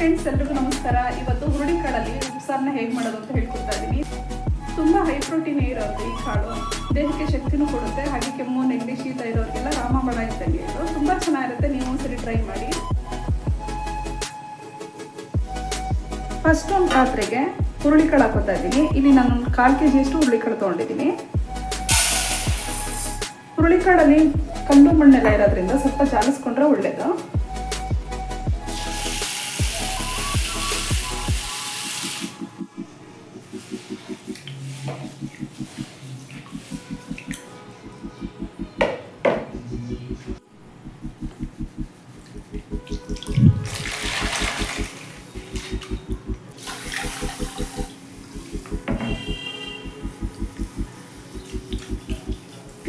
Friends, ಎಲ್ರಿಗೂ ನಮಸ್ಕಾರ. ಇವತ್ತು ಹುರುಳಿಕಾಳಲ್ಲಿ ಉಪ್ಸಾರನ್ನ ಹೇಗೆ ಮಾಡೋದು ಅಂತ ಹೇಳ್ಕೊಡ್ತಾ ಇದ್ದೀನಿ. ತುಂಬ ಹೈ ಪ್ರೋಟೀನ್ ಇರುತ್ತೆ ಈ ಕಾಳು. ದೇಹಕ್ಕೆ ಶಕ್ತಿನೂ ಕೊಡುತ್ತೆ. ಹಾಗೆ ಕೆಮ್ಮು, ನೆಗಡಿ, ಶೀತ ಇರೋರಿಗೆಲ್ಲ ರಾಮಬಾಣ ಇದ್ದಂಗೆ ಇದು ತುಂಬ ಚೆನ್ನಾಗಿರುತ್ತೆ. ನೀವು ಒಂದ್ಸರಿ ಟ್ರೈ ಮಾಡಿ. ಫಸ್ಟ್ ಒಂದು ಪಾತ್ರೆಗೆ ಹುರುಳಿಕಾಳು ಹಾಕೋತಾ ಇದ್ದೀನಿ. ಇಲ್ಲಿ ನಾನು 1/4 kg ಅಷ್ಟು ಹುರುಳಿಕಾಳು ತೊಗೊಂಡಿದ್ದೀನಿ. ಹುರುಳಿಕಾಳಲ್ಲಿ ಕಲ್ಲು ಮಣ್ಣೆಲ್ಲ ಇರೋದ್ರಿಂದ ಸ್ವಲ್ಪ ಜಾಲಿಸ್ಕೊಂಡ್ರೆ ಒಳ್ಳೇದು.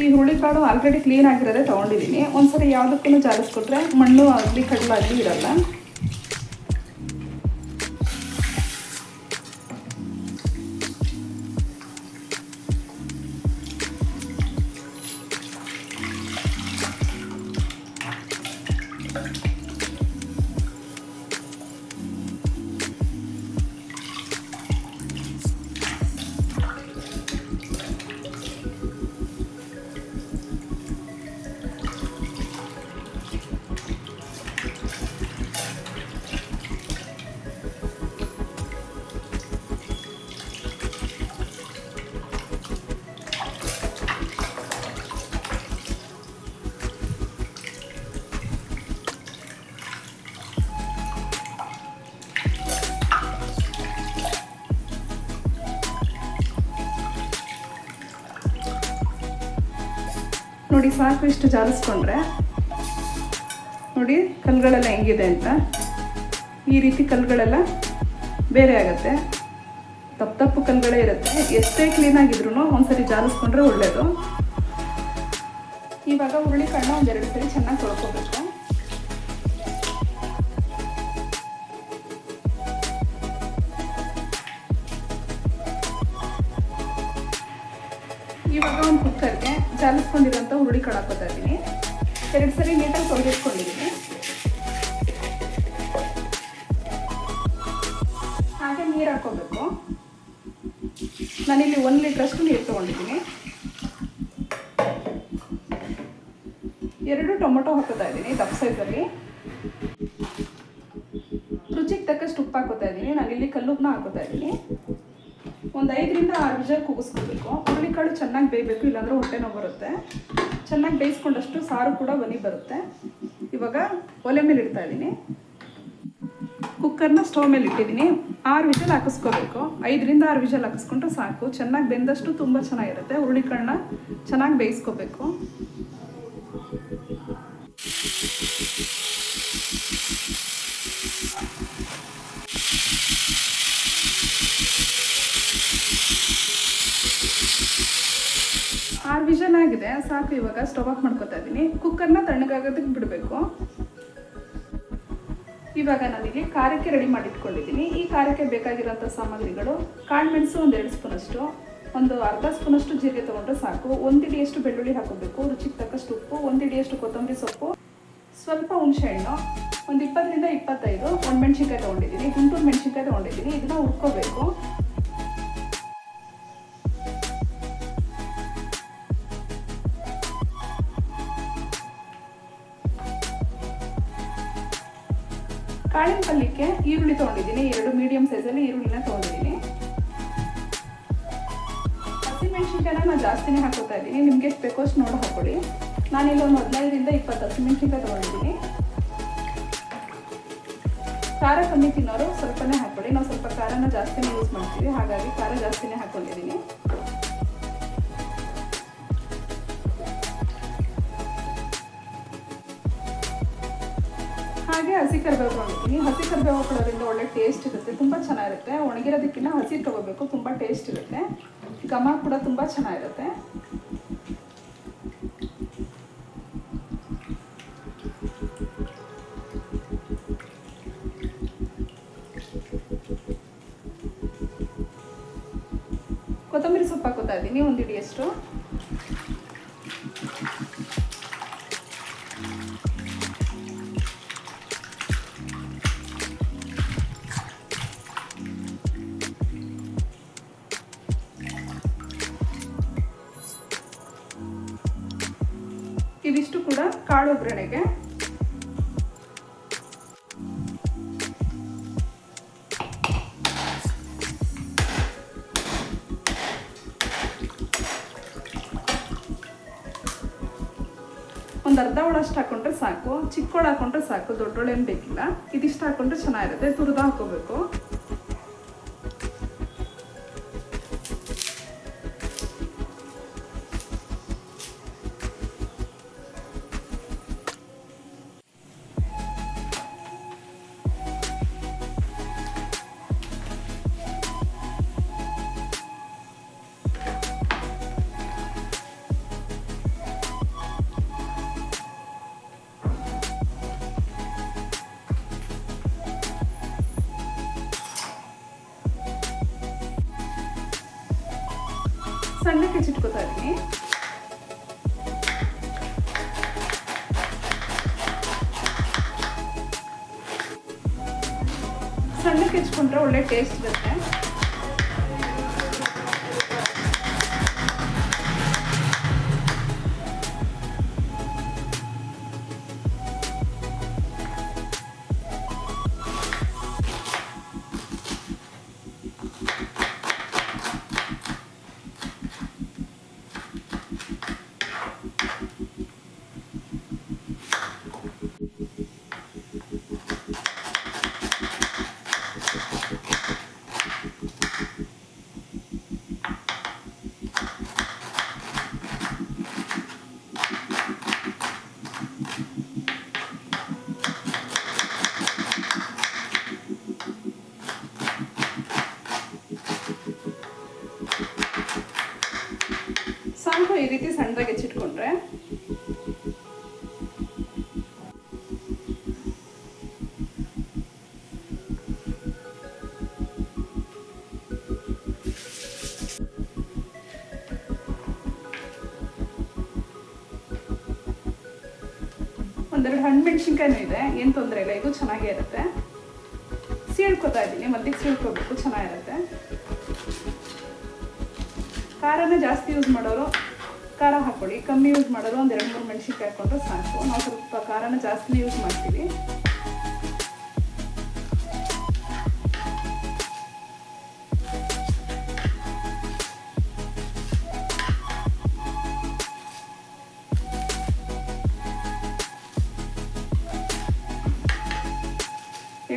ಈ ಹುರುಳಿಕಾಳು ಆಲ್ರೆಡಿ ಕ್ಲೀನ್ ಆಗಿರೋದೇ ತೊಗೊಂಡಿದ್ದೀನಿ. ಒಂದ್ಸರಿ ಯಾವುದಕ್ಕೂ ಜಾಲಿಸ್ಕೊಟ್ರೆ ಮಣ್ಣು ಆಗಲಿ ಕಡಲಾಗಲಿ ಇರಲ್ಲ. ನೋಡಿ, ಸಾಕು ಇಷ್ಟು ಜಾಲಿಸ್ಕೊಂಡ್ರೆ. ನೋಡಿ ಕಲ್ಲುಗಳೆಲ್ಲ ಹೆಂಗಿದೆ ಅಂತ. ಈ ರೀತಿ ಕಲ್ಲುಗಳೆಲ್ಲ ಬೇರೆ ಆಗುತ್ತೆ. ತಪ್ಪು ಕಲ್ಲುಗಳೇ ಇರುತ್ತೆ. ಎಷ್ಟೇ ಕ್ಲೀನಾಗಿದ್ರು ಒಂದ್ಸರಿ ಜಾಲಿಸ್ಕೊಂಡ್ರೆ ಒಳ್ಳೆಯದು. ಇವಾಗ ಹುರುಳಿಕಾಳನ್ನ 1-2 ಸರಿ ಚೆನ್ನಾಗಿ ತೊಳ್ಕೊಬೇಕು. ಇವಾಗ ಒಂದು ಕುಕ್ಕರ್ಗೆ ಜಾಲಿಸ್ಕೊಂಡಿರೋಂಥ ಹುರುಳಿಕಾಳು ಹಾಕೋತಾ ಇದ್ದೀನಿ. 2 ಸರಿ ನೀಟಾಗಿ ತೊಳೆದಿಟ್ಕೊಂಡಿದ್ದೀನಿ. ಹಾಗೆ ನೀರು ಹಾಕೋಬೇಕು. ನಾನಿಲ್ಲಿ 1 ಲೀಟ್ರಷ್ಟು ನೀರು ತೊಗೊಂಡಿದ್ದೀನಿ. 2 ಟೊಮೊಟೊ ಹಾಕೋತಾ ಇದ್ದೀನಿ ದಪ್ಪ ಸೈಜಲ್ಲಿ. ರುಚಿಗೆ ತಕ್ಕಷ್ಟು ಉಪ್ಪು ಹಾಕೋತಾ ಇದ್ದೀನಿ. ನಾನಿಲ್ಲಿ ಕಲ್ಲುಪ್ಪನ್ನ ಹಾಕೋತಾ ಇದ್ದೀನಿ. ಒಂದು 5ರಿಂದ 6 ವಿಷಲ್ ಕೂಗಿಸ್ಕೋಬೇಕು. ಹುರುಳಿಕಾಳು ಚೆನ್ನಾಗಿ ಬೇಯಬೇಕು, ಇಲ್ಲಾಂದರೆ ಹೊಟ್ಟೆ ನೋವು ಬರುತ್ತೆ. ಚೆನ್ನಾಗಿ ಬೇಯಿಸ್ಕೊಂಡಷ್ಟು ಸಾರು ಕೂಡ ಬನಿ ಬರುತ್ತೆ. ಇವಾಗ ಒಲೆ ಮೇಲೆ ಇಡ್ತಾ ಇದ್ದೀನಿ. ಕುಕ್ಕರ್ನ ಸ್ಟವ್ ಮೇಲೆ ಇಟ್ಟಿದ್ದೀನಿ. 6 ವಿಷಲ್ ಹಾಕಿಸ್ಕೋಬೇಕು. 5ರಿಂದ 6 ವಿಷಲ್ ಹಾಕಿಸ್ಕೊಂಡ್ರೆ ಸಾಕು. ಚೆನ್ನಾಗಿ ಬೆಂದಷ್ಟು ತುಂಬ ಚೆನ್ನಾಗಿರುತ್ತೆ. ಹುರುಳಿಕಾಳನ್ನ ಚೆನ್ನಾಗಿ ಬೇಯಿಸ್ಕೋಬೇಕು. ವಿಷಲ್ ಆಗಿದೆ, ಸಾಕು. ಇವಾಗ ಸ್ಟವ್ ಆಫ್ ಮಾಡ್ಕೊತಾ ಇದ್ದೀನಿ. ಕುಕ್ಕರ್ನ ತಣ್ಣಗಾಗೋದಕ್ಕೆ ಬಿಡಬೇಕು. ಇವಾಗ ನಾನಿಲ್ಲಿ ಖಾರಕ್ಕೆ ರೆಡಿ ಮಾಡಿ ಇಟ್ಕೊಂಡಿದ್ದೀನಿ. ಈ ಖಾರಕ್ಕೆ ಬೇಕಾಗಿರೋಂಥ ಸಾಮಗ್ರಿಗಳು: ಕಾಳುಮೆಣಸು 1 2 ಸ್ಪೂನಷ್ಟು, ಒಂದು ಅರ್ಧ ಸ್ಪೂನಷ್ಟು ಜೀರಿಗೆ ತೊಗೊಂಡ್ರೆ ಸಾಕು. 1 ಹಿಡಿಯಷ್ಟು ಬೆಳ್ಳುಳ್ಳಿ ಹಾಕೋಬೇಕು, ರುಚಿಗೆ ತಕ್ಕಷ್ಟು ಉಪ್ಪು, 1 ಹಿಡಿಯಷ್ಟು ಕೊತ್ತಂಬರಿ ಸೊಪ್ಪು, ಸ್ವಲ್ಪ ಹುಣಸೆ ಹಣ್ಣು, ಒಂದು 20ರಿಂದ 25 ಒಣಮೆಣ್ಸಿನ್ಕಾಯಿ ತೊಗೊಂಡಿದ್ದೀನಿ. ಗುಂಟೂರು ಮೆಣಸಿನ್ಕಾಯಿ ತೊಗೊಂಡಿದ್ದೀನಿ. ಇದನ್ನ ಹುರ್ಕೋಬೇಕು. ಕಾಳಿನ ಪಲ್ಯಕ್ಕೆ ಈರುಳ್ಳಿ ತೊಗೊಂಡಿದ್ದೀನಿ. 2 ಮೀಡಿಯಂ ಸೈಜಲ್ಲಿ ಈರುಳ್ಳಿನ ತೊಗೊಂಡಿದ್ದೀನಿ. ಹಸಿಮೆಣ್ಸಿನ್ಕಾಯಿನ ನಾನು ಜಾಸ್ತಿನೇ ಹಾಕೋತಾ ಇದ್ದೀನಿ. ನಿಮಗೆ ಎಷ್ಟು ಬೇಕೋ ಅಷ್ಟು ನೋಡಿ ಹಾಕೊಳ್ಳಿ. ನಾನಿಲ್ಲಿ ಒಂದು 15ರಿಂದ 20 ಹಸಿಮೆಣ್ಸಿನ್ಕಾಯಿ ತೊಗೊಂಡಿದ್ದೀನಿ. ಖಾರ ಕಮ್ಮಿ ತಿನ್ನೋರು ಸ್ವಲ್ಪನೇ ಹಾಕೊಳ್ಳಿ. ನಾವು ಸ್ವಲ್ಪ ಖಾರನ ಜಾಸ್ತಿನೇ ಯೂಸ್ ಮಾಡ್ತೀವಿ, ಹಾಗಾಗಿ ಖಾರ ಜಾಸ್ತಿನೇ ಹಾಕ್ಕೊಂಡಿದ್ದೀನಿ. ಹಾಗೆ ಹಸಿ ಕರಿಬೇವು ತೊಗೊಂಡಿದ್ದೀನಿ. ಹಸಿ ಕರಿಬೇವು ಹಾಕೊಳ್ಳೋದ್ರಿಂದ ಒಳ್ಳೆ ಟೇಸ್ಟ್ ಇರುತ್ತೆ, ತುಂಬ ಚೆನ್ನಾಗಿರುತ್ತೆ. ಒಣಗಿರೋದಕ್ಕಿಂತ ಹಸಿ ತೊಗೋಬೇಕು, ತುಂಬ ಟೇಸ್ಟ್ ಇರುತ್ತೆ. ಘಮ ಕೂಡ ತುಂಬ ಚೆನ್ನಾಗಿರುತ್ತೆ. ಕೊತ್ತಂಬರಿ ಸೊಪ್ಪು ಹಾಕೋತಾ ಇದ್ದೀನಿ, 1 ಹಿಡಿಯಷ್ಟು. ಕೂಡ ಕಾಳು ಒಗ್ಗರಣೆಗೆ ಒಂದು ಅರ್ಧ ಹೋಳಷ್ಟು ಹಾಕೊಂಡ್ರೆ ಸಾಕು. ಚಿಕ್ಕ ಹೋಳು ಹಾಕೊಂಡ್ರೆ ಸಾಕು, ದೊಡ್ಡೋಳು ಏನು ಬೇಕಿಲ್ಲ. ಇದಿಷ್ಟು ಹಾಕೊಂಡ್ರೆ ಚೆನ್ನಾಗಿರುತ್ತೆ. ತುರಿದ ಹಾಕೋಬೇಕು. ಸಣ್ಣಕ್ಕೆ ಹೆಚ್ಚಿಟ್ಕೋತಾ ಇದ್ದೀನಿ. ಸಣ್ಣಕ್ಕೆ ಹೆಚ್ಕೊಂಡ್ರೆ ಒಳ್ಳೆ ಟೇಸ್ಟ್ ಇರುತ್ತೆ. ಸಾಕು ಈ ರೀತಿ ಸಣ್ಣದಾಗಿ ಹೆಚ್ಚಿಟ್ಕೊಂಡ್ರೆ. ಒಂದೆರಡು ಹಣ್ಣು ಮೆಣಸಿನ್ಕಾಯಿನೂ ಇದೆ, ಏನು ತೊಂದರೆ ಇಲ್ಲ, ಇದು ಚೆನ್ನಾಗೇ ಇರುತ್ತೆ. ಸೀಳ್ಕೊತಾ ಇದ್ದೀನಿ, ಮದ್ದಿಗೆ ಸೀಳ್ಕೋಬೇಕು, ಚೆನ್ನಾಗಿರುತ್ತೆ. ಖಾರನ ಜಾಸ್ತಿ ಯೂಸ್ ಮಾಡೋರು ಖಾರ ಹಾಕ್ಕೊಳ್ಳಿ, ಕಮ್ಮಿ ಯೂಸ್ ಮಾಡೋರು ಒಂದು 2-3 ಮೆಣಸಿನ್ಕಾಯಿ ಹಾಕ್ಕೊಂಡ್ರೆ ಸಾಕು. ನಾವು ಸ್ವಲ್ಪ ಖಾರನ ಜಾಸ್ತಿನೇ ಯೂಸ್ ಮಾಡ್ತೀವಿ.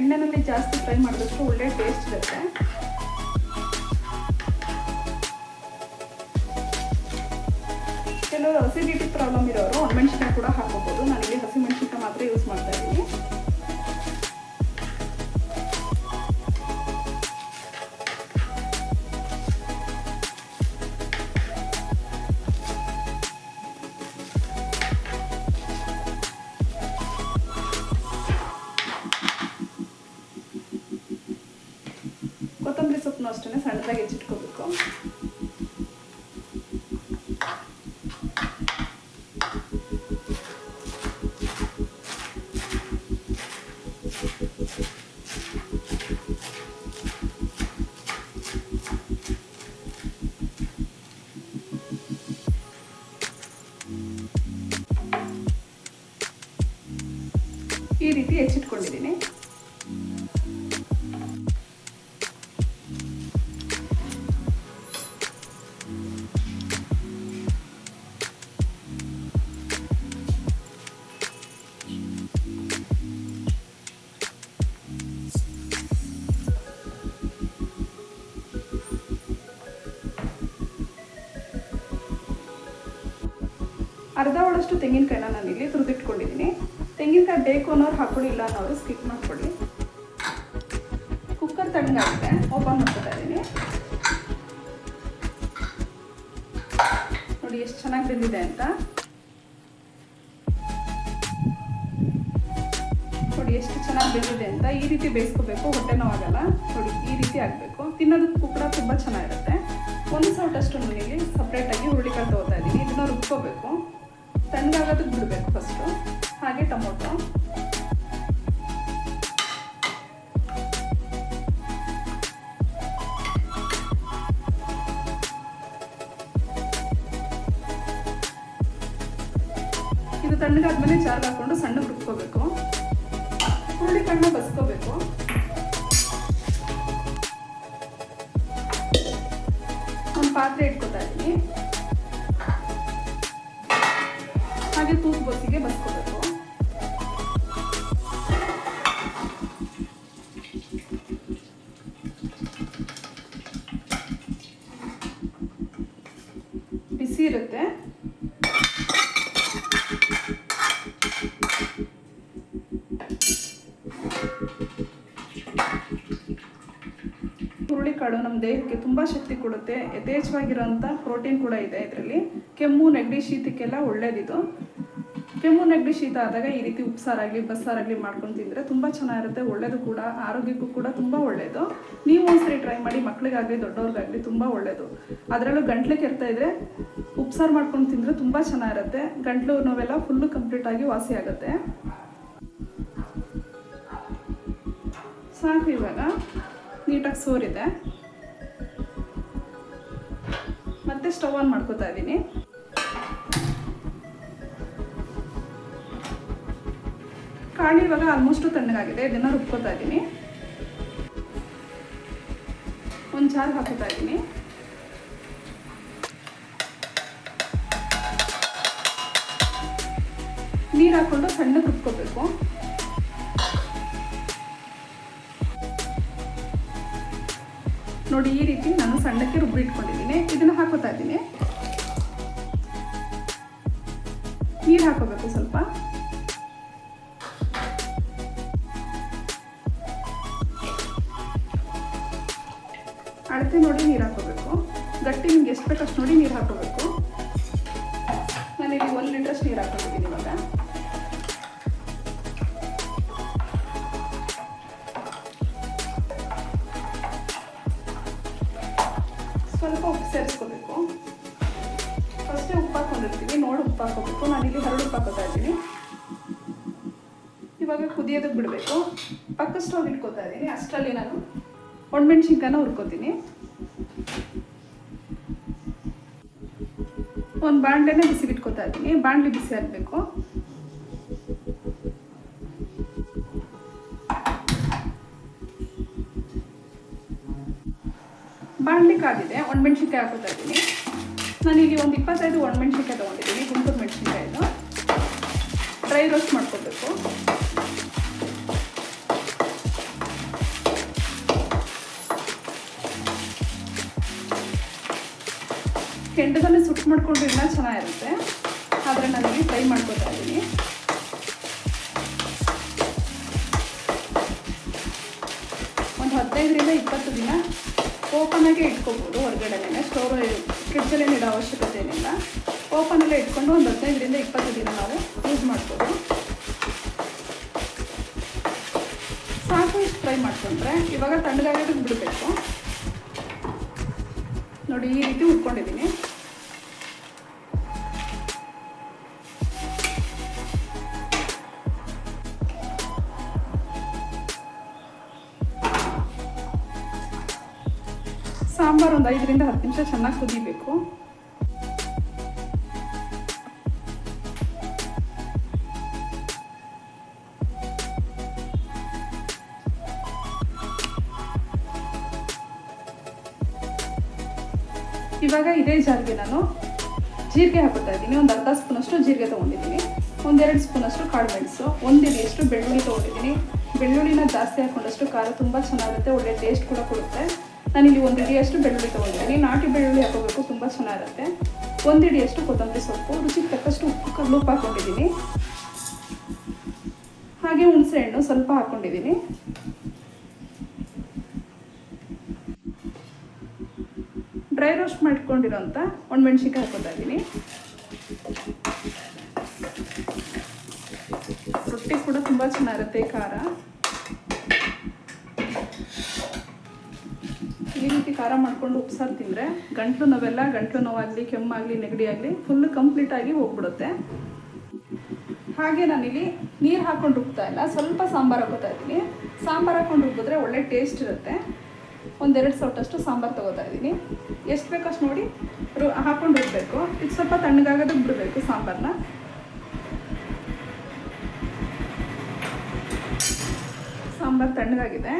ಎಣ್ಣೆನಲ್ಲಿ ಜಾಸ್ತಿ ಫ್ರೈ ಮಾಡಿದಷ್ಟು ಒಳ್ಳೆ ಟೇಸ್ಟ್ ಇರುತ್ತೆ. ಕೆಲವರು ಅಸಿಡಿಟಿ ಪ್ರಾಬ್ಲಮ್ ಇರೋರು ಒಣಮೆಣಸಿನ್ಕಾಯಿ ಕೂಡ ಹಾಕೋಬಹುದು. ನಾನಿಲ್ಲಿ ಹಸಿ ಮೆಣಸಿನ್ಕಾಯಿ ಮಾತ್ರ ಯೂಸ್ ಮಾಡ್ತಾ ಇದ್ದೀನಿ. ಕೊತ್ತಂಬರಿ ಸೊಪ್ಪನ್ನು ಅಷ್ಟೇ ಸಣ್ಣದಾಗಿ ಹೆಚ್ಚಿಟ್ಕೋಬೇಕು. ಈ ರೀತಿ ಹೆಚ್ಚಿಟ್ಕೊಂಡಿದ್ದೀನಿ. ಅರ್ಧ ಹೋಳಷ್ಟು ತೆಂಗಿನಕಾಯಿನ ನಾನಿಲ್ಲಿ ತುರಿದಿಟ್ಕೊಂಡಿದ್ದೀನಿ. ತೆಂಗಿನಕಾಯಿ ಬೇಕು ಅನ್ನೋರು ಹಾಕೊಳ್ಳಿ, ಇಲ್ಲ ಅನ್ನೋರು ಸ್ಕಿಪ್ ಮಾಡ್ಕೊಳ್ಳಿ. ಕುಕ್ಕರ್ ತಣ್ಣಗಾಗಿದೆ, ಓಪನ್ ಮಾಡ್ಕೊತಾ ಇದ್ದೀನಿ. ನೋಡಿ ಎಷ್ಟು ಚೆನ್ನಾಗಿ ಬೆಂದಿದೆ ಅಂತ. ನೋಡಿ ಎಷ್ಟು ಚೆನ್ನಾಗಿ ಬೆಂದಿದೆ ಅಂತ. ಈ ರೀತಿ ಬೇಯಿಸ್ಕೋಬೇಕು, ಹೊಟ್ಟೆ ನೋವಾಗಲ್ಲ. ನೋಡಿ ಈ ರೀತಿ ಆಗಬೇಕು. ತಿನ್ನೋದಕ್ಕೂ ಕೂಡ ತುಂಬ ಚೆನ್ನಾಗಿರುತ್ತೆ. ಒಂದು ಸೌಟಷ್ಟು ನನಗೆ ಸಪ್ರೇಟಾಗಿ ಹುರುಳಿಕಾಳು ತೊಗೋತಾ ಇದ್ದೀನಿ. ಇದನ್ನ ರುಬ್ಕೋಬೇಕು, ತಣ್ಣಗಾಗೋದಕ್ಕೆ ಬಿಡಬೇಕು ಫಸ್ಟು. ಹಾಗೆ ಟೊಮೊಟೊ, ಇದು ತಣ್ಣಗಾದ್ಮೇಲೆ ಜಾರ್ಗೆ ಹಾಕ್ಕೊಂಡು ಸಣ್ಣಗೆ ರುಬ್ಕೋಬೇಕು. ಹುರುಳಿಕಾಳನ್ನ ಬಸ್ಕೋಬೇಕು. ಒಂದು ಪಾತ್ರೆ ಇಟ್ಕೊತಾ ಇದ್ದೀನಿ. ಹಾಗೆ ತೂತು ಬಸ್ಸಿಗೆ ಬಸ್ಕೋಬೇಕು. ಬಿಸಿ ಇರುತ್ತೆ. ಹುರುಳಿಕಾಳು ನಮ್ಮ ದೇಹಕ್ಕೆ ತುಂಬ ಶಕ್ತಿ ಕೊಡುತ್ತೆ. ಯಥೇಚ್ಛವಾಗಿರೋಂಥ ಪ್ರೋಟೀನ್ ಕೂಡ ಇದೆ ಇದರಲ್ಲಿ. ಕೆಮ್ಮು ನೆಗಡಿ ಶೀತಕ್ಕೆಲ್ಲ ಒಳ್ಳೇದಿದು. ಕೆಮ್ಮು ನೆಗಡಿ ಶೀತ ಆದಾಗ ಈ ರೀತಿ ಉಪ್ಸಾರಾಗಲಿ ಬಸ್ಸಾರಾಗಲಿ ಮಾಡ್ಕೊಂಡು ತಿಂದರೆ ತುಂಬ ಚೆನ್ನಾಗಿರುತ್ತೆ. ಒಳ್ಳೆಯದು ಕೂಡ, ಆರೋಗ್ಯಕ್ಕೂ ಕೂಡ ತುಂಬ ಒಳ್ಳೆಯದು. ನೀವು ಒಂದ್ಸರಿ ಟ್ರೈ ಮಾಡಿ, ಮಕ್ಕಳಿಗಾಗಲಿ ದೊಡ್ಡವ್ರಿಗಾಗಲಿ ತುಂಬ ಒಳ್ಳೆಯದು. ಅದರಲ್ಲೂ ಗಂಟ್ಲು ಕೆರ್ತಾ ಇದ್ದರೆ ಉಪ್ಸಾರು ಮಾಡ್ಕೊಂಡು ತಿಂದರೆ ತುಂಬ ಚೆನ್ನಾಗಿರುತ್ತೆ. ಗಂಟ್ಲು ನೋವೆಲ್ಲ ಫುಲ್ಲು ಕಂಪ್ಲೀಟಾಗಿ ವಾಸಿ ಆಗುತ್ತೆ. ಸಾಕು. ಇವಾಗ ನೀಟಾಗಿ ಸೋರಿದೆ. ಮತ್ತೆ ಸ್ಟವ್ ಆನ್ ಮಾಡ್ಕೋತಾ ಇದ್ದೀನಿ. ಕಾಳು ಇವಾಗ ಆಲ್ಮೋಸ್ಟ್ ತಣ್ಣಗಾಗಿದೆ. ಇದನ್ನು ರುಬ್ಕೋತಾ ಇದ್ದೀನಿ. ಒಂದು ಜಾರ್ ಹಾಕೋತಾ ಇದ್ದೀನಿ. ನೀರು ಹಾಕ್ಕೊಂಡು ಸಣ್ಣಗೆ ರುಬ್ಕೋಬೇಕು. ನೋಡಿ, ಈ ರೀತಿ ನಾನು ಸಣ್ಣಕ್ಕೆ ರುಬ್ಬಿ ಇಟ್ಕೊಂಡಿದ್ದೀನಿ. ಇದನ್ನು ಹಾಕೋತಾ ಇದ್ದೀನಿ. ನೀರು ಹಾಕೋಬೇಕು ಸ್ವಲ್ಪ. ಅಳತೆ ನೋಡಿ ನೀರು ಹಾಕೋಬೇಕು. ಗಟ್ಟಿ ನಿಮ್ಗೆ ಎಷ್ಟು ಬೇಕು ಅಷ್ಟು ನೋಡಿ ನೀರು ಹಾಕೋಬೇಕು. ನಾನಿಲ್ಲಿ 1 ಲೀಟ್ರಷ್ಟು ನೀರು ಹಾಕೊಂಡಿದ್ದೀನಿ. ಇವಾಗ ಸ್ವಲ್ಪ ಉಪ್ಪು ಸೇರಿಸ್ಕೋಬೇಕು. ಫಸ್ಟೇ ಉಪ್ಪು ಹಾಕೊಂಡಿರ್ತೀವಿ, ನೋಡಿ ಉಪ್ಪು ಹಾಕೋಬೇಕು. ನಾನಿಲ್ಲಿ 2 ಉಪ್ಪು ಹಾಕೋತಾ ಇದ್ದೀನಿ. ಇವಾಗ ಕುದಿಯೋದಕ್ಕೆ ಬಿಡಬೇಕು. ಪಕ್ಕ ಸ್ಟವ್ ಇಟ್ಕೋತಾ ಇದ್ದೀನಿ. ಅಷ್ಟರಲ್ಲಿ ನಾನು ಒಣಮೆಣ್ಸಿನ್ಕಾಯನ್ನ ಹುರ್ಕೋತೀನಿ. ಒಂದು ಬಾಣಲೆನ ಬಿಸಿಗೆ ಇಟ್ಕೋತಾ ಇದ್ದೀನಿ. ಬಾಣಲೆ ಬಿಸಿ ಆಗಬೇಕು. ಬಾಣಲೆ ಕಾದಿದೆ. ಒಣಮೆಣ್ಸಿನ್ಕಾಯಿ ಹಾಕೋತಾ ಇದ್ದೀನಿ. ನಾನಿಲ್ಲಿ ಒಂದು 25 ಒಣಮೆಣ್ಸಿನ್ಕಾಯಿ ತೊಗೊಂಡಿದ್ದೀನಿ. ಗುಂಟೂರು ಮೆಣಸಿನ್ಕಾಯಿದು ಡ್ರೈ ರೋಸ್ಟ್ ಮಾಡ್ಕೋಬೇಕು. ಕೆಂಡದಲ್ಲೇ ಸುಟ್ಟು ಮಾಡ್ಕೊಂಡ್ರೆ ಇನ್ನೂ ಚೆನ್ನಾಗಿರುತ್ತೆ. ಆದರೆ ನನಗೆ ಫ್ರೈ ಮಾಡ್ಕೋತಾ ಇದ್ದೀನಿ. ಒಂದು 15ರಿಂದ 20 ದಿನ ಓಪನಾಗೆ ಇಟ್ಕೋಬೋದು. ಹೊರಗಡೆನೇ ಸ್ಟೋರ್ ಫ್ರಿಡ್ಜಲ್ಲೇನು ಇಡೋ ಅವಶ್ಯಕತೆ ಏನಿಲ್ಲ. ಓಪನಲ್ಲೇ ಇಟ್ಕೊಂಡು ಒಂದು 15ರಿಂದ 20 ದಿನ ನಾವು ಯೂಸ್ ಮಾಡ್ಬೋದು. ಸಾಕು ಇಷ್ಟು ಫ್ರೈ ಮಾಡಿಕೊಂಡ್ರೆ. ಇವಾಗ ತಣ್ಣಗಾಗೋದಕ್ಕೆ ಬಿಡಬೇಕು. ನೋಡಿ, ಈ ರೀತಿ ಉಟ್ಕೊಂಡಿದ್ದೀನಿ. ಸಾಂಬಾರು ಒಂದು 5ರಿಂದ 10 ನಿಮಿಷ ಚೆನ್ನಾಗಿ ಕುದಿಬೇಕು. ಇವಾಗ ಇದೇ ಜಾರ್ಗೆ ನಾನು ಜೀರಿಗೆ ಹಾಕೋತಾ ಇದ್ದೀನಿ. ಒಂದು ಅರ್ಧ ಸ್ಪೂನಷ್ಟು ಜೀರಿಗೆ ತೊಗೊಂಡಿದ್ದೀನಿ. 1-2 ಸ್ಪೂನಷ್ಟು ಕಾಳು ಮೆಣಸು, 1 ಹಿಡಿಯಷ್ಟು ಬೆಳ್ಳುಳ್ಳಿ ತೊಗೊಂಡಿದ್ದೀನಿ. ಬೆಳ್ಳುಳ್ಳಿನ ಜಾಸ್ತಿ ಹಾಕೊಂಡಷ್ಟು ಖಾರ ತುಂಬ ಚೆನ್ನಾಗಿರುತ್ತೆ, ಒಳ್ಳೆ ಟೇಸ್ಟ್ ಕೂಡ ಕೊಡುತ್ತೆ. ನಾನಿಲ್ಲಿ 1 ಹಿಡಿಯಷ್ಟು ಬೆಳ್ಳುಳ್ಳಿ ತೊಗೊಂಡಿದ್ದೀನಿ. ನಾಟಿ ಬೆಳ್ಳುಳ್ಳಿ ಹಾಕೋಬೇಕು, ತುಂಬ ಚೆನ್ನಾಗಿರುತ್ತೆ. 1 ಹಿಡಿಯಷ್ಟು ಕೊತ್ತಂಬರಿ ಸೊಪ್ಪು, ರುಚಿಗೆ ತಕ್ಕಷ್ಟು ಉಪ್ಪು ಹಾಕ್ಕೊಂಡಿದ್ದೀನಿ. ಹಾಗೆ ಹುಣಸೆ ಹಣ್ಣು ಸ್ವಲ್ಪ ಹಾಕ್ಕೊಂಡಿದ್ದೀನಿ. ಡ್ರೈ ರೋಸ್ಟ್ ಮಾಡ್ಕೊಂಡಿರೋಂಥ ಒಣಮೆಣ್ಸಿನ್ಕಾಯಿ ಹಾಕೋತಾ ಇದ್ದೀನಿ. ರೊಟ್ಟಿ ಕೂಡ ತುಂಬ ಚೆನ್ನಾಗಿರುತ್ತೆ ಖಾರ. ಈ ರೀತಿ ಖಾರ ಮಾಡ್ಕೊಂಡು ಉಪ್ಸಾರು ತಿಂದರೆ ಗಂಟ್ಲು ನೋವಾಗಲಿ, ಕೆಮ್ಮಾಗಲಿ, ನೆಗಡಿ ಆಗಲಿ ಫುಲ್ಲು ಕಂಪ್ಲೀಟಾಗಿ ಹೋಗ್ಬಿಡುತ್ತೆ. ಹಾಗೆ ನಾನಿಲ್ಲಿ ನೀರು ಹಾಕ್ಕೊಂಡು ರುಬ್ತಾ ಇಲ್ಲ, ಸ್ವಲ್ಪ ಸಾಂಬಾರು ಹಾಕೋತಾ ಇದ್ದೀನಿ. ಸಾಂಬಾರು ಹಾಕ್ಕೊಂಡು ರುಬ್ಬಿದ್ರೆ ಒಳ್ಳೆ ಟೇಸ್ಟ್ ಇರುತ್ತೆ. 1-2 ಸೌಟಷ್ಟು ಸಾಂಬಾರು ತೊಗೋತಾ ಇದ್ದೀನಿ. ಎಷ್ಟು ಬೇಕಷ್ಟು ನೋಡಿ ಹಾಕ್ಕೊಂಡು ರುಬ್ಬಬೇಕು. ಇದು ಸ್ವಲ್ಪ ತಣ್ಣಗಾಗೋದಕ್ಕೆ ಬಿಡಬೇಕು ಸಾಂಬಾರನ್ನ. ಸಾಂಬಾರು ತಣ್ಣಗಾಗಿದೆ.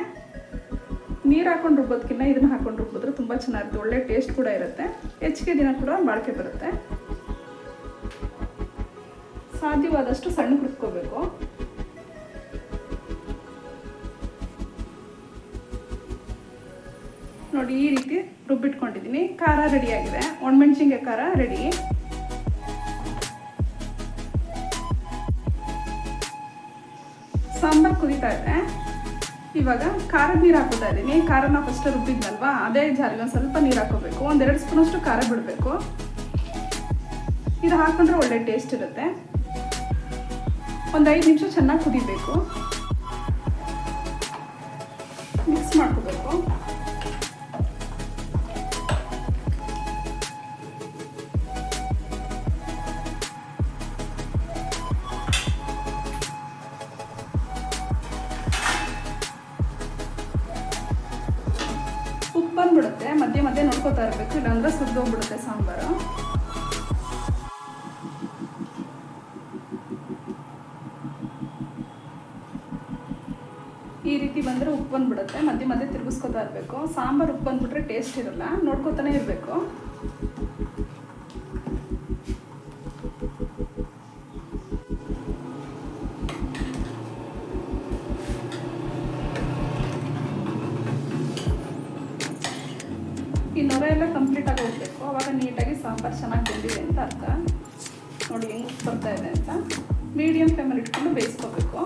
ನೀರು ಹಾಕೊಂಡು ರುಬ್ಬೋದಕ್ಕಿಂತ ಇದನ್ನು ಹಾಕೊಂಡು ರುಬ್ಬಿದ್ರೆ ತುಂಬ ಚೆನ್ನಾಗಿರುತ್ತೆ, ಒಳ್ಳೆ ಟೇಸ್ಟ್ ಕೂಡ ಇರುತ್ತೆ, ಹೆಚ್ಚಿಗೆ ದಿನ ಕೂಡ ಬಾಳಿಕೆ ಬರುತ್ತೆ. ಸಾಧ್ಯವಾದಷ್ಟು ಸಣ್ಣ ರುಬ್ಕೋಬೇಕು. ನೋಡಿ ಈ ರೀತಿ ರುಬ್ಬಿಟ್ಕೊಂಡಿದ್ದೀನಿ. ಖಾರ ರೆಡಿಯಾಗಿದೆ, ಒಣಮೆಣಸಿನ್ಕಾಯಿ ಖಾರ ರೆಡಿ. ಸಾಂಬಾರು ಕುದೀತಾ ಇದೆ. ಇವಾಗ ಖಾರದ ನೀರು ಹಾಕೋತಾ ಇದ್ದೀನಿ. ಖಾರನ ಫಸ್ಟ್ ರುಬ್ಬಿದ್ನಲ್ವಾ, ಅದೇ ಜಾರಿಗೆ ಒಂದು ಸ್ವಲ್ಪ ನೀರು ಹಾಕೋಬೇಕು. 1-2 ಸ್ಪೂನಷ್ಟು ಖಾರ ಬಿಡಬೇಕು. ಇದು ಹಾಕೊಂಡ್ರೆ ಒಳ್ಳೆ ಟೇಸ್ಟ್ ಇರುತ್ತೆ. ಒಂದು 5 ನಿಮಿಷ ಚೆನ್ನಾಗಿ ಕುದಿಬೇಕು. ಮಿಕ್ಸ್ ಮಾಡ್ಕೋಬೇಕು. ಉಪ್ಪು ಬಂದ್ಬಿಡುತ್ತೆ, ಮಧ್ಯೆ ಮಧ್ಯೆ ನೋಡ್ಕೋತಾ ಇರಬೇಕು, ಇಲ್ಲಾಂದ್ರೆ ಸುರಿದೋಗ್ಬಿಡುತ್ತೆ ಸಾಂಬಾರು. ಈ ರೀತಿ ಬಂದರೆ ಉಪ್ಪು ಬಂದ್ಬಿಡುತ್ತೆ, ಮಧ್ಯೆ ಮಧ್ಯೆ ತಿರುಗಿಸ್ಕೊತಾ ಇರಬೇಕು. ಸಾಂಬಾರು ಉಪ್ಪು ಬಂದ್ಬಿಟ್ರೆ ಟೇಸ್ಟ್ ಇರಲ್ಲ, ನೋಡ್ಕೊತಾನೆ ಇರಬೇಕು. ಈ ನೊರೆ ಎಲ್ಲ ಕಂಪ್ಲೀಟಾಗಿ ಹೋಗಬೇಕು, ಆವಾಗ ನೀಟಾಗಿ ಸಾಂಬಾರು ಚೆನ್ನಾಗಿ ಬೆಂದಿದೆ ಅಂತ ಅರ್ಥ. ನೋಡಿ ಹೆಂಗೆ ಬರ್ತಾ ಇದೆ ಅಂತ. ಮೀಡಿಯಮ್ ಫ್ಲೇಮಲ್ಲಿ ಇಟ್ಕೊಂಡು ಬೇಯಿಸ್ಕೋಬೇಕು,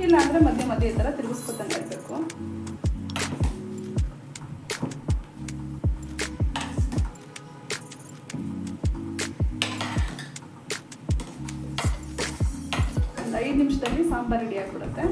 ಇಲ್ಲಾಂದರೆ ಮಧ್ಯೆ ಮಧ್ಯೆ ಈ ಥರ ತಿರುಗಿಸ್ಕೊತಾನೆ ಇರಬೇಕು. ಒಂದು 5 ನಿಮಿಷದಲ್ಲಿ ಸಾಂಬಾರು ರೆಡಿ ಆಗಿಬಿಡುತ್ತೆ.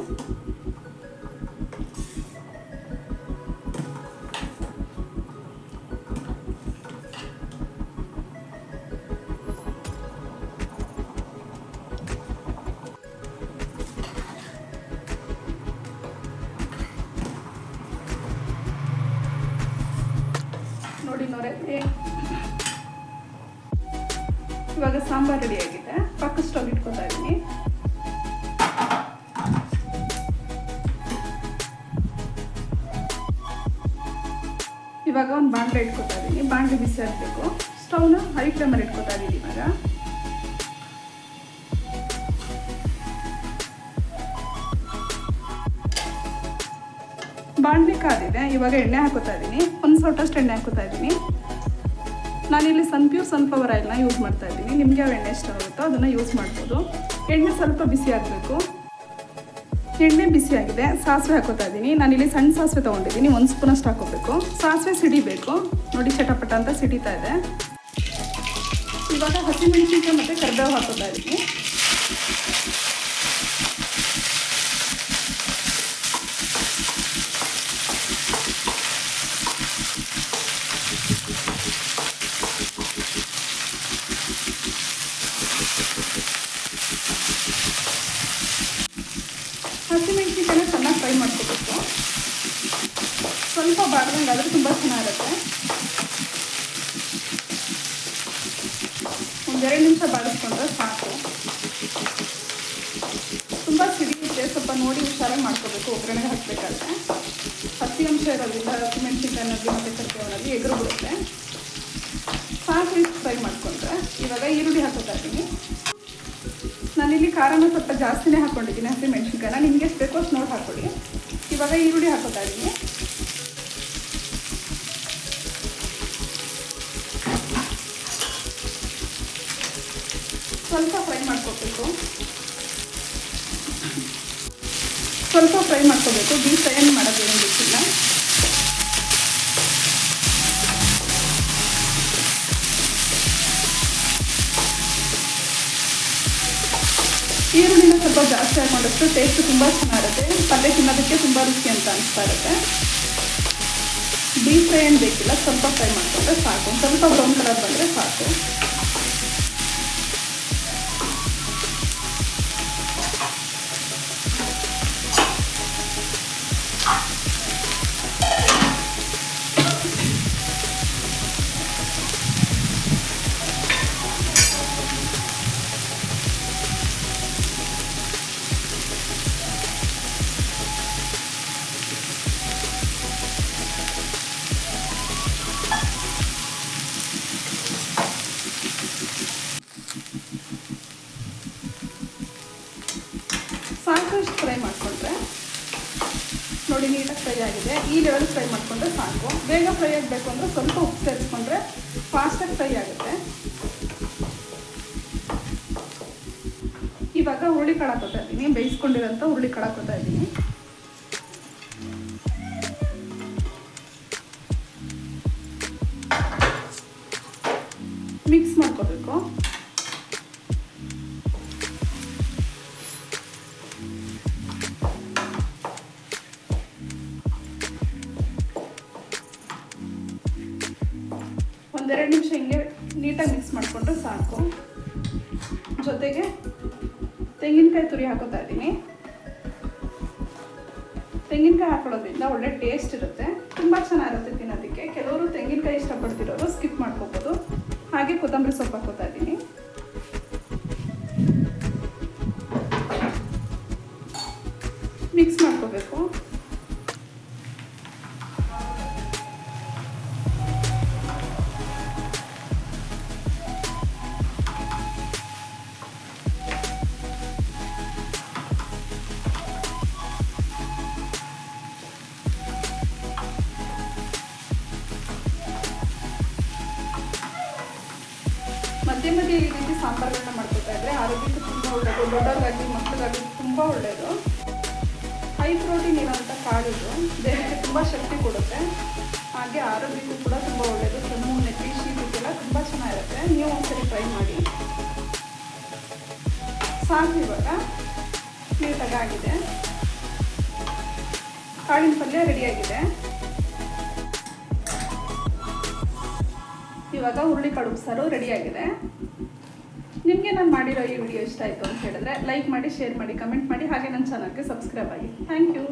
ನೋಡಿ ನೊರೆ ಇವಾಗ ಸಾಂಬಾರು ರೆಡಿ ಆಗಿದೆ. ಪಕ್ಕ ಸ್ಟವ್ ಇಟ್ಕೊತಾ ಇದ್ದೀನಿ. ಇವಾಗ ಒಂದು ಬಾಣಲೆ ಇಟ್ಕೊತಾ ಇದ್ದೀನಿ. ಬಾಣಲೆ ಬಿಸಿ ಆಗಬೇಕು. ಸ್ಟವ್ನ ಹೈ ಫ್ಲೇಮಲ್ಲಿ ಇಟ್ಕೊತಾ ಇದ್ದೀನಿ. ಇವಾಗ ಬಾಣಲೆ ಕಾದಿದೆ. ಇವಾಗ ಎಣ್ಣೆ ಹಾಕೋತಾ ಇದ್ದೀನಿ. ಒಂದು ಸೌಟಷ್ಟು ಎಣ್ಣೆ ಹಾಕೋತಾ ಇದ್ದೀನಿ. ನಾನಿಲ್ಲಿ ಸನ್ಫ್ಲವರ್ ಆಯಿಲ್ನ ಯೂಸ್ ಮಾಡ್ತಾ ಇದ್ದೀನಿ. ನಿಮಗೆ ಯಾವ ಎಣ್ಣೆ ಇಷ್ಟ ಆಗುತ್ತೋ ಅದನ್ನು ಯೂಸ್ ಮಾಡ್ಬೋದು. ಎಣ್ಣೆ ಸ್ವಲ್ಪ ಬಿಸಿ ಆಗಬೇಕು. ಎಣ್ಣೆ ಬಿಸಿ ಆಗಿದೆ. ಸಾಸಿವೆ ಹಾಕೋತಾ ಇದ್ದೀನಿ. ನಾನಿಲ್ಲಿ ಸಣ್ಣ ಸಾಸಿವೆ ತೊಗೊಂಡಿದ್ದೀನಿ. 1 ಸ್ಪೂನಷ್ಟು ಹಾಕೋಬೇಕು. ಸಾಸಿವೆ ಸಿಡಿಬೇಕು. ನೋಡಿ ಚಟಪಟ ಅಂತ ಸಿಡಿತಾ ಇದೆ. ಇವಾಗ ಹಸಿಮೆಣಸಿನ್ಕಾಯಿ ಮತ್ತು ಕರಿಬೇವು ಹಾಕೋತಾ ಇದ್ದೀನಿ. ಹಸಿಮೆಣಸಿನ್ಕಾಯಿನ ಚೆನ್ನಾಗಿ ಫ್ರೈ ಮಾಡ್ಕೋಬೇಕು. ಸ್ವಲ್ಪ ಬಾಡ್ದಂಗಾದರೆ ತುಂಬ ಚೆನ್ನಾಗಿರುತ್ತೆ. 1-2 ನಿಮಿಷ ಬಾಡಿಸ್ಕೊಂಡ್ರೆ ಸಾಕು. ತುಂಬ ಸಿಡಿಯುತ್ತೆ, ಸ್ವಲ್ಪ ನೋಡಿ ಹುಷಾರಾಗಿ ಮಾಡ್ಕೋಬೇಕು. ಒಗ್ಗರಣೆಗೆ ಹಾಕಬೇಕಾದ್ರೆ ಹಸಿ ಅಂಶ ಇರೋದ್ರಿಂದ ಹಸಿಮೆಣಸಿನ್ಕಾಯಿನಲ್ಲಿ ಮತ್ತು ಕರಿಬೇವಿನಲ್ಲಿ ಎಗರು ಬಿಡುತ್ತೆ. ಸಾಕು ಇಷ್ಟು ಫ್ರೈ ಮಾಡಿಕೊಂಡ್ರೆ. ಇವಾಗ ಈರುಳ್ಳಿ ಹಾಕೋತಾ ಇದ್ದೀನಿ. ನಾನಿಲ್ಲಿ ಖಾರನ ಸ್ವಲ್ಪ ಜಾಸ್ತಿನೇ ಹಾಕ್ಕೊಂಡಿದ್ದೀನಿ. ಹಸಿಮೆಣಸಿನ್ಕಾಯಿನ ನಿಮಗೆ ಎಷ್ಟು ಬೇಕೋ ಅಷ್ಟು ನೋಡಿ ಹಾಕ್ಕೊಳ್ಳಿ. ಇವಾಗ ಈರುಳ್ಳಿ ಹಾಕೋತಾ ಇದ್ದೀನಿ. ಸ್ವಲ್ಪ ಫ್ರೈ ಮಾಡ್ಕೋಬೇಕು. ಡೀಪ್ ಫ್ರೈ ಏನು ಮಾಡೋದೇನು ಬೇಕಿಲ್ಲ. ಈರುಳ್ಳಿನ ಸ್ವಲ್ಪ ಜಾಸ್ತಿ ಹಾಕೊಂಡಷ್ಟು ಟೇಸ್ಟ್ ತುಂಬ ಚೆನ್ನಾಗಿರುತ್ತೆ. ಪಲ್ಯ ತಿನ್ನೋದಕ್ಕೆ ತುಂಬ ರುಚಿ ಅಂತ ಅನಿಸ್ತಾ ಇರುತ್ತೆ. ಡೀಪ್ ಫ್ರೈ ಏನು ಬೇಕಿಲ್ಲ, ಸ್ವಲ್ಪ ಫ್ರೈ ಮಾಡಿಕೊಂಡ್ರೆ ಸಾಕು. ಸ್ವಲ್ಪ ಬ್ರೌನ್ ಕಲರ್ ಬಂದರೆ ಸಾಕು. ಸಾಕು ಇಷ್ಟು ಫ್ರೈ ಮಾಡಿಕೊಂಡ್ರೆ ನೋಡಿ ನೀಟಾಗಿ ಫ್ರೈ ಆಗಿದೆ. ಈ ಲೆವೆಲ್ ಫ್ರೈ ಮಾಡಿಕೊಂಡ್ರೆ ಸಾಕು. ಬೇಗ ಫ್ರೈ ಆಗಬೇಕು ಅಂದರೆ ಸ್ವಲ್ಪ ಉಪ್ಪು ಸೇರಿಸ್ಕೊಂಡ್ರೆ ಫಾಸ್ಟಾಗಿ ಫ್ರೈ ಆಗುತ್ತೆ. ಇವಾಗ ಹುರುಳಿ ಕಾಳು ಹಾಕೋತಾ ಇದ್ದೀನಿ. ಬೇಯಿಸ್ಕೊಂಡಿರೋಂಥ ಹುರುಳಿ ಕಾಳು ಹಾಕೋತಾ ಇದ್ದೀನಿ. ಮಿಕ್ಸ್ ಮಾಡ್ಕೋಬೇಕು. ಒಂದೆರಡು ನಿಮಿಷ ಹಿಂಗೆ ನೀಟಾಗಿ ಮಿಕ್ಸ್ ಮಾಡಿಕೊಂಡ್ರೆ ಸಾಕು. ಜೊತೆಗೆ ತೆಂಗಿನಕಾಯಿ ತುರಿ ಹಾಕೋತಾ ಇದ್ದೀನಿ. ತೆಂಗಿನಕಾಯಿ ಹಾಕೊಳ್ಳೋದ್ರಿಂದ ಒಳ್ಳೆ ಟೇಸ್ಟ್ ಇರುತ್ತೆ, ತುಂಬ ಚೆನ್ನಾಗಿರುತ್ತೆ ತಿನ್ನೋದಕ್ಕೆ. ಕೆಲವರು ತೆಂಗಿನಕಾಯಿ ಇಷ್ಟಪಡ್ತಿರೋರು ಸ್ಕಿಪ್ ಮಾಡ್ಕೋಬೋದು. ಹಾಗೆ ಕೊತ್ತಂಬರಿ ಸೊಪ್ಪು ಹಾಕೋತಾ ಇದ್ದೀನಿ. ಮಿಕ್ಸ್ ಮಾಡ್ಕೋಬೇಕು. ಮಧ್ಯೆ ಮಧ್ಯೆ ಈ ರೀತಿ ಸಾಂಬಾರುಗಳನ್ನ ಮಾಡ್ಕೊತಾ ಇದ್ರೆ ಆರೋಗ್ಯಕ್ಕೆ ತುಂಬ ಒಳ್ಳೆಯದು. ದೊಡ್ಡವ್ರಿಗಾಗಲಿ ಮಕ್ಕಳಿಗಾಗಲಿ ತುಂಬ ಒಳ್ಳೆಯದು. ಹೈ ಪ್ರೋಟೀನ್ ಇರೋಂಥ ಕಾಳಿದು ದೇಹಕ್ಕೆ ತುಂಬ ಶಕ್ತಿ ಕೊಡುತ್ತೆ. ಹಾಗೆ ಆರೋಗ್ಯಕ್ಕೂ ಕೂಡ ತುಂಬ ಒಳ್ಳೆಯದು. ಕೆಮ್ಮು, ನೆತ್ತಿ, ಶೀತಕ್ಕೆಲ್ಲ ತುಂಬ ಚೆನ್ನಾಗಿರುತ್ತೆ. ನೀವು ಒಂದ್ಸರಿ ಟ್ರೈ ಮಾಡಿ. ಸಾಕು. ಇವಾಗ ನೀಟಾಗಿ ಆಗಿದೆ. ಕಾಳಿನ ಪಲ್ಯ ರೆಡಿಯಾಗಿದೆ. ಇವಾಗ ಹುರುಳಿಕಾಳು ಉಪ್ಸಾರು ರೆಡಿಯಾಗಿದೆ. ನಿಮಗೆ ನಾನು ಮಾಡಿರೋ ಈ ವಿಡಿಯೋ ಇಷ್ಟ ಆಯಿತು ಅಂತ ಹೇಳಿದ್ರೆ ಲೈಕ್ ಮಾಡಿ, ಶೇರ್ ಮಾಡಿ, ಕಮೆಂಟ್ ಮಾಡಿ. ಹಾಗೆ ನನ್ನ ಚಾನಲ್ಗೆ ಸಬ್ಸ್ಕ್ರೈಬ್ ಆಗಿ. Thank you.